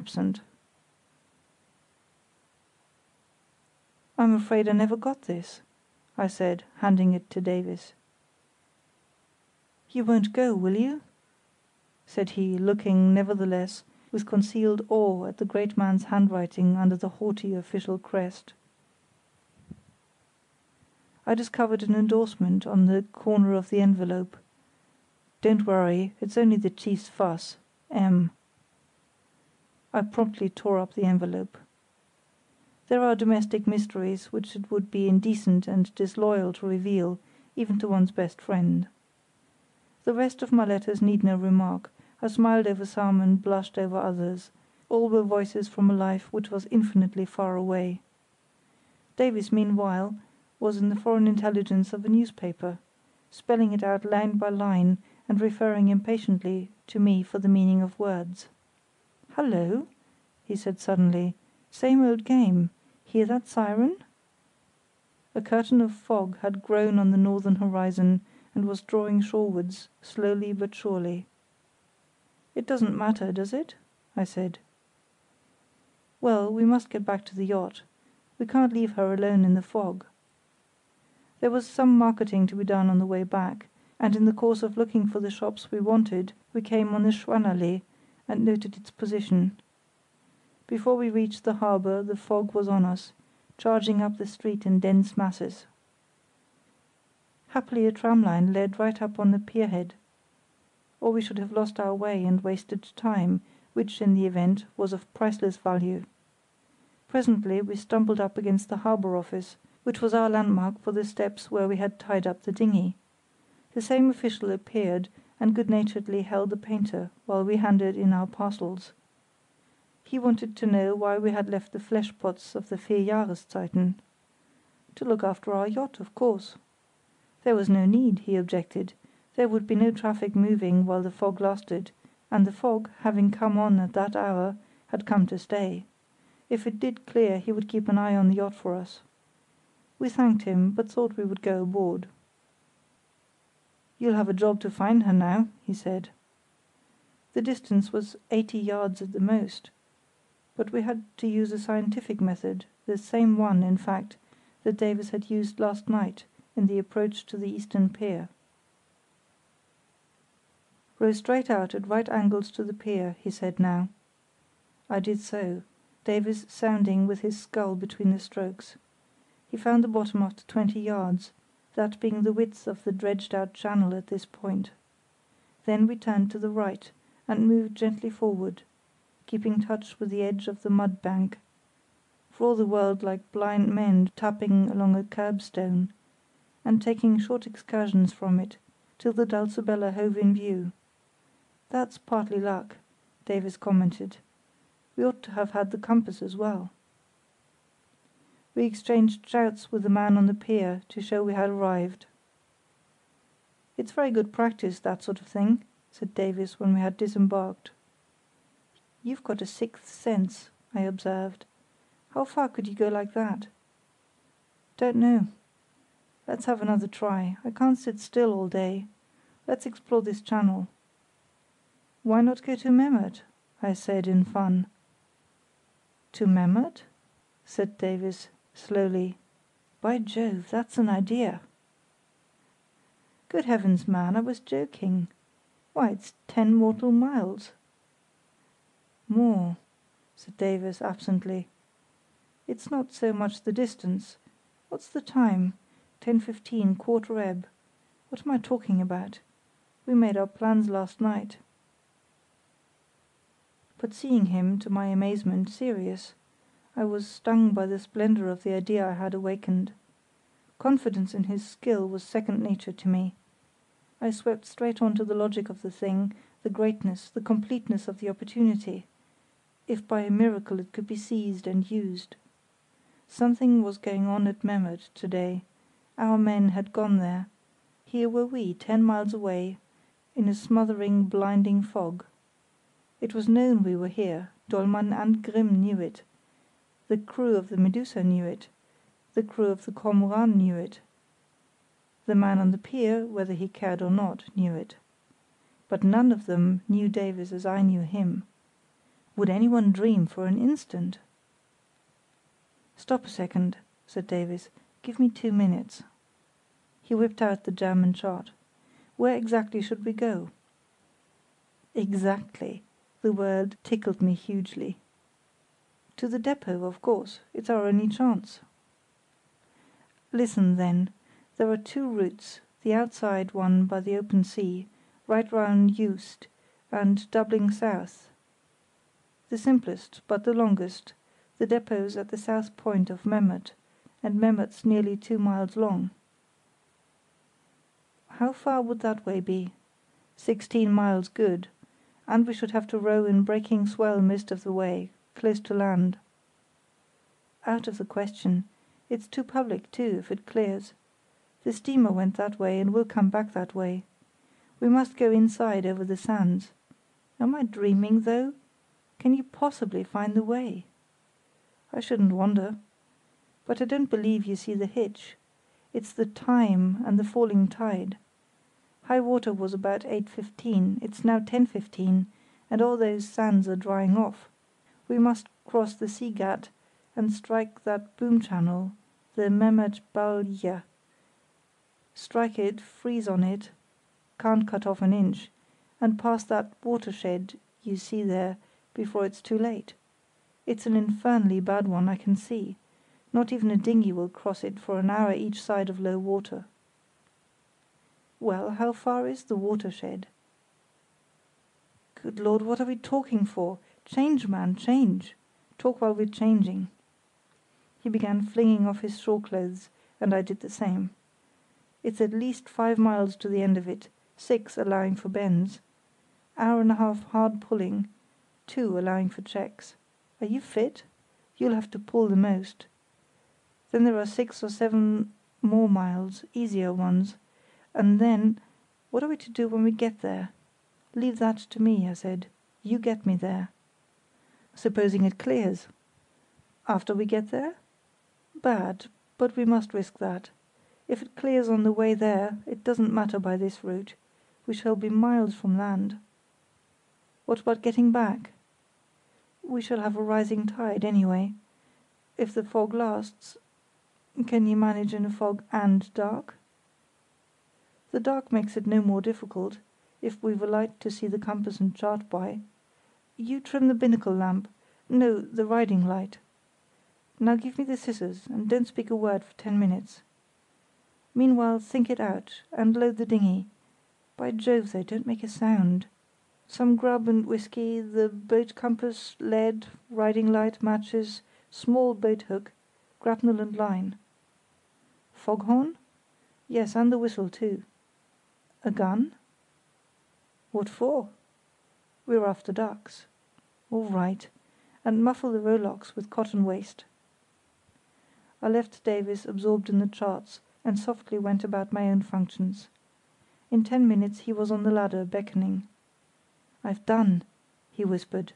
absent. "I'm afraid I never got this," I said, handing it to Davies. "You won't go, will you?" said he, looking, nevertheless, with concealed awe at the great man's handwriting under the haughty official crest. I discovered an endorsement on the corner of the envelope. "Don't worry, it's only the chief's fuss. M." I promptly tore up the envelope. There are domestic mysteries which it would be indecent and disloyal to reveal, even to one's best friend. The rest of my letters need no remark. I smiled over some and blushed over others; all were voices from a life which was infinitely far away. Davies, meanwhile, was in the foreign intelligence of a newspaper, spelling it out line by line and referring impatiently to me for the meaning of words. "Hallo!" he said suddenly. "Same old game. Hear that siren?" A curtain of fog had grown on the northern horizon and was drawing shorewards, slowly but surely. "It doesn't matter, does it?" I said. "Well, we must get back to the yacht. We can't leave her alone in the fog." There was some marketing to be done on the way back, and in the course of looking for the shops we wanted we came on the Schwannallee and noted its position. Before we reached the harbour the fog was on us, charging up the street in dense masses. Happily a tramline led right up on the pierhead, or we should have lost our way and wasted time, which, in the event, was of priceless value. Presently we stumbled up against the harbour office, which was our landmark for the steps where we had tied up the dinghy. The same official appeared and good-naturedly held the painter while we handed in our parcels. He wanted to know why we had left the flesh pots of the Vier Jahreszeiten. To look after our yacht, of course. There was no need, he objected; there would be no traffic moving while the fog lasted, and the fog, having come on at that hour, had come to stay. If it did clear he would keep an eye on the yacht for us. We thanked him, but thought we would go aboard. "You'll have a job to find her now," he said. The distance was 80 yards at the most, but we had to use a scientific method, the same one, in fact, that Davies had used last night in the approach to the eastern pier. "Row straight out at right angles to the pier," he said now. I did so, Davies sounding with his scull between the strokes. He found the bottom after 20 yards, that being the width of the dredged-out channel at this point. Then we turned to the right, and moved gently forward, keeping touch with the edge of the mud bank, for all the world like blind men tapping along a curbstone, and taking short excursions from it, till the Dulcibella hove in view. "That's partly luck," Davies commented. "We ought to have had the compass as well." We exchanged shouts with the man on the pier to show we had arrived. "It's very good practice, that sort of thing," said Davies when we had disembarked. "You've got a sixth sense," I observed. "How far could you go like that?" "Don't know. Let's have another try. I can't sit still all day. Let's explore this channel." "Why not go to Memmert?" I said in fun. "To Memmert?" said Davies, slowly. "By Jove, that's an idea!" "Good heavens, man, I was joking. Why, it's 10 mortal miles." "More," said Davies, absently. "It's not so much the distance. What's the time? 10:15, quarter ebb. What am I talking about? We made our plans last night." But seeing him, to my amazement, serious, I was stung by the splendour of the idea I had awakened. Confidence in his skill was second nature to me. I swept straight on to the logic of the thing, the greatness, the completeness of the opportunity, if by a miracle it could be seized and used. Something was going on at Memmert to day. Our men had gone there. Here were we, 10 miles away, in a smothering, blinding fog. It was known we were here; Dollmann and Grimm knew it. The crew of the Medusa knew it. The crew of the Kormoran knew it. The man on the pier, whether he cared or not, knew it. But none of them knew Davies as I knew him. Would anyone dream for an instant? "Stop a second," said Davies. "Give me 2 minutes." He whipped out the German chart. "Where exactly should we go?" Exactly. The word tickled me hugely. "To the depot, of course. It's our only chance." "Listen, then. There are two routes, the outside one by the open sea, right round Juist, and doubling south. The simplest, but the longest. The depot's at the south point of Memmert, and Memmert's nearly 2 miles long." "How far would that way be?" "16 miles good. And we should have to row in breaking swell most of the way, close to land." "Out of the question. It's too public, too, if it clears. The steamer went that way and will come back that way. We must go inside over the sands. Am I dreaming, though? Can you possibly find the way?" "I shouldn't wonder. But I don't believe you see the hitch. It's the time and the falling tide. High water was about 8:15, it's now 10:15, and all those sands are drying off. We must cross the sea gat and strike that boom channel, the Memmert Balje. Strike it, freeze on it, can't cut off an inch, and pass that watershed you see there before it's too late. It's an infernally bad one, I can see. Not even a dinghy will cross it for an hour each side of low water." "Well, how far is the watershed?" "Good Lord, what are we talking for? Change, man, change. Talk while we're changing." He began flinging off his shore clothes, and I did the same. "It's at least 5 miles to the end of it, 6 allowing for bends. Hour and a half hard pulling, 2 allowing for checks. Are you fit? You'll have to pull the most. Then there are 6 or 7 more miles, easier ones, and then, what are we to do when we get there?" "Leave that to me," I said. "You get me there." "Supposing it clears?" "After we get there? Bad, but we must risk that. If it clears on the way there, it doesn't matter by this route. We shall be miles from land." "What about getting back?" "We shall have a rising tide, anyway. If the fog lasts. Can you manage in a fog and dark?" "The dark makes it no more difficult, if we've a light to see the compass and chart by. You trim the binnacle lamp. No, the riding light. Now give me the scissors, and don't speak a word for 10 minutes. Meanwhile think it out, and load the dinghy. By Jove, though, don't make a sound. Some grub and whisky, the boat compass, lead, riding light, matches, small boat hook, grapnel and line. Foghorn? Yes, and the whistle too. A gun? What for? We're after ducks. All right. And muffle the rowlocks with cotton waste." I left Davies absorbed in the charts, and softly went about my own functions. In 10 minutes he was on the ladder, beckoning. "I've done," he whispered.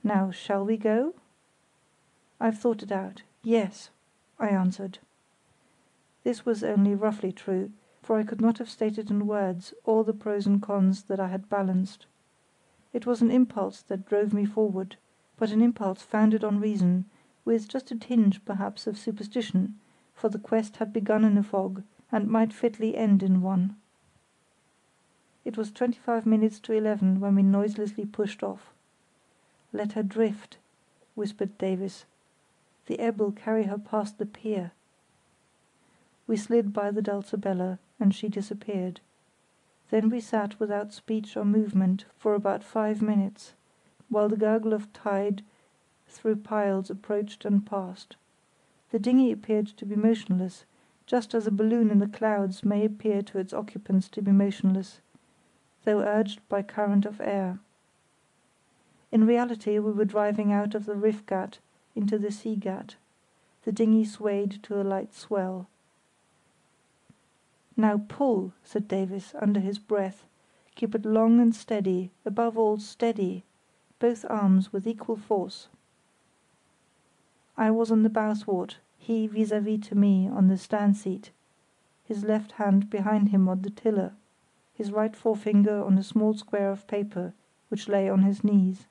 "Now, shall we go?" "I've thought it out. Yes," I answered. This was only roughly true, for I could not have stated in words all the pros and cons that I had balanced. It was an impulse that drove me forward, but an impulse founded on reason, with just a tinge perhaps of superstition, for the quest had begun in a fog, and might fitly end in one. It was 25 minutes to 11 when we noiselessly pushed off. "Let her drift," whispered Davies. "The ebb will carry her past the pier." We slid by the Dulcibella, and she disappeared. Then we sat without speech or movement for about 5 minutes, while the gurgle of tide through piles approached and passed. The dinghy appeared to be motionless, just as a balloon in the clouds may appear to its occupants to be motionless, though urged by current of air. In reality we were driving out of the Riff Gat into the Sea Gat. The dinghy swayed to a light swell. "Now pull," said Davies, under his breath. "Keep it long and steady, above all steady, both arms with equal force." I was on the bow thwart, he vis-à-vis to me on the stern seat, his left hand behind him on the tiller, his right forefinger on a small square of paper which lay on his knees.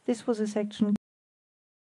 This was a section